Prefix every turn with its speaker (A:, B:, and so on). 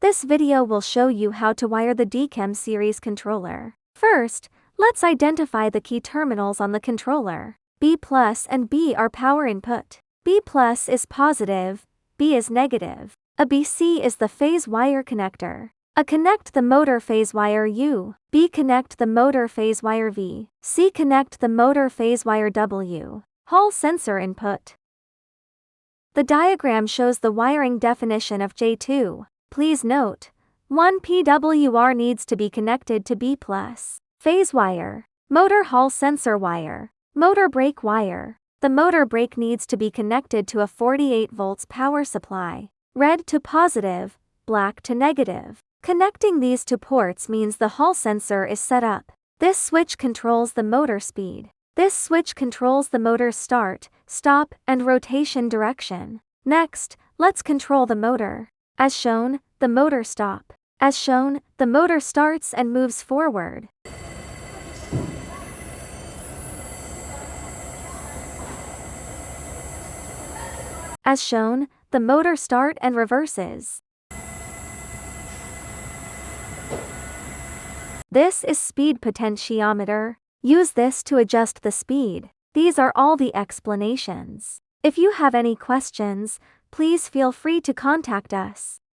A: This video will show you how to wire the BeUDMKE series controller. First, let's identify the key terminals on the controller. B plus and B are power input. B plus is positive, B is negative. A BC is the phase wire connector. A connect the motor phase wire U. B connect the motor phase wire V. C connect the motor phase wire W. Hall sensor input. The diagram shows the wiring definition of J2. Please note, 1 PWR needs to be connected to B+. Phase wire. Motor hall sensor wire. Motor brake wire. The motor brake needs to be connected to a 48 volts power supply. Red to positive, black to negative. Connecting these two ports means the hall sensor is set up. This switch controls the motor speed. This switch controls the motor's start, stop, and rotation direction. Next, let's control the motor. As shown, the motor stop. As shown, the motor starts and moves forward. As shown, the motor start and reverses. This is speed potentiometer. Use this to adjust the speed. These are all the explanations. If you have any questions, please feel free to contact us.